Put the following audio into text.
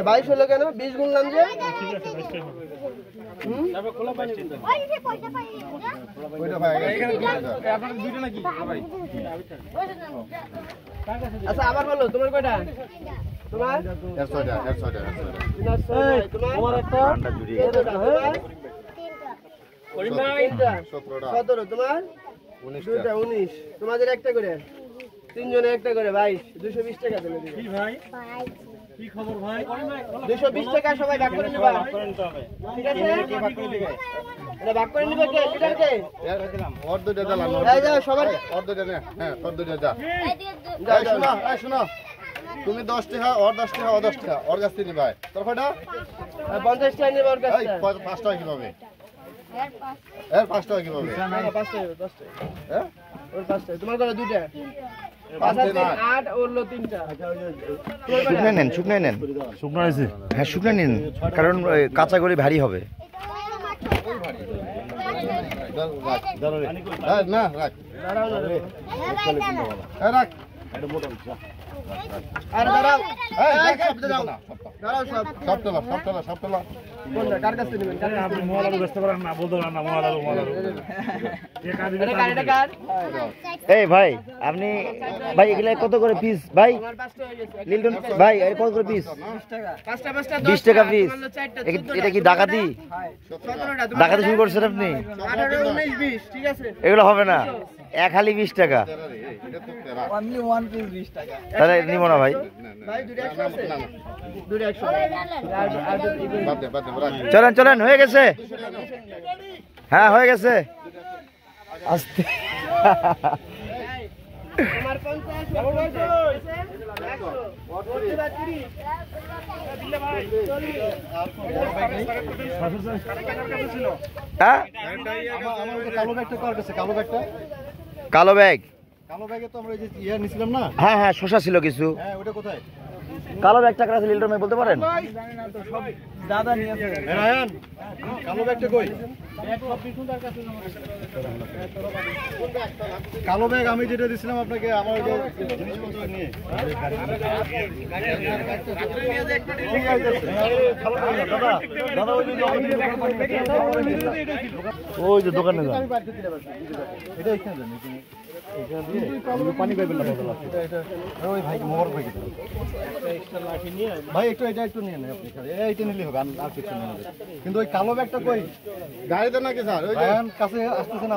22 হলো কেন? 20 গুনলাম যে। আচ্ছা আবার বলো তোমার কয়টা? তোমার 100 তোমার একটা 17 তোমার 19 তোমাদের একটা করে তিনজনে একটা করে 22 220 টাকা দিলে দিবে। কি ভাই কি খবর ভাই? 220 টাকা সবাই ভাগ করে নিবা। ঠিক আছে কি ভাগ করে দিবে? এটা ভাগ করে নিবে কে? লিডার কে? দিলাম ওর দুইটা দিলাম। এই যাও সবার ওর দুইটা নে। হ্যাঁ তোর দুইটা যা। এই শোনো এই শোনো তুমি 10 টাকা ওর 10 টাকা ও 10 টাকা ওর কাছ থেকে নিবা। তোর কয়টা? 50 টাকা নিবা ওর কাছ থেকে। এই 5 টাকা কিভাবে? এর 5 টাকা কিভাবে? 5 টাকা 10 টাকা। হ্যাঁ ওর 5 টাকা তোমার কত দুইটা? 8 ওরলো 3টা। শুকনো নেন শুকনো আছে। হ্যাঁ শুকনো নিন কারণ কাঁচা গড়ি ভারী হবে। না রাখ রাখ আরে দাঁড়াও দাঁড়াও সব তোলা কোনটা কার কাছে নেবেন? আপনি মোবাইল ব্যস্ত করেন না বলতে পারেন না মোবাইল এটা কার? এই ভাই আপনি ভাই এগুলা কত করে পিস ভাই? লিলটন ভাই এর কত করে পিস? 20 টাকা পিস। এটা কি ডাকাতি? 17টা ডাকাতি শুরু করছেন আপনি? 18 19 20 ঠিক আছে এগুলো হবে না। এক হালি 20 টাকা। অনলি ওয়ান পিস 20 টাকা। তাহলে নিব না ভাই। ভাই দুটো 100 আছে না দুটো 100 চলেন চলেন হয়ে গেছে। হ্যাঁ হয়ে গেছে। আস্তে তোমার 50 হ্যাঁ কালো ব্যাগ কালো ব্যাগে তো আমরা এই যে ইয়া নিছিলাম না। হ্যাঁ হ্যাঁ শসা ছিল কিছু। হ্যাঁ ওটা কোথায়? কালো ব্যাগ টাকা আছে লিলটন ভাই বলতে পারেন? দাদা নিয়ে আসে। রায়ান কালো ব্যাগটা কই? কালো ব্যাগ আমি যেটা দিছিলাম আপনাকে আমার যে জিনিসপত্র নিয়ে ওই যে দোকানে যান। এটা এখানে দেন পানি পাইবেন না ওই ভাই মোহর ভাই ভাই একটু এটা একটু নিয়ে নেন আপনি এইটা নিলে হবে আর কিছু নেই। কিন্তু ওই কালো ব্যাগটা কই গাড়িতে নাকি স্যার? ওই কাছে আসতেছে না।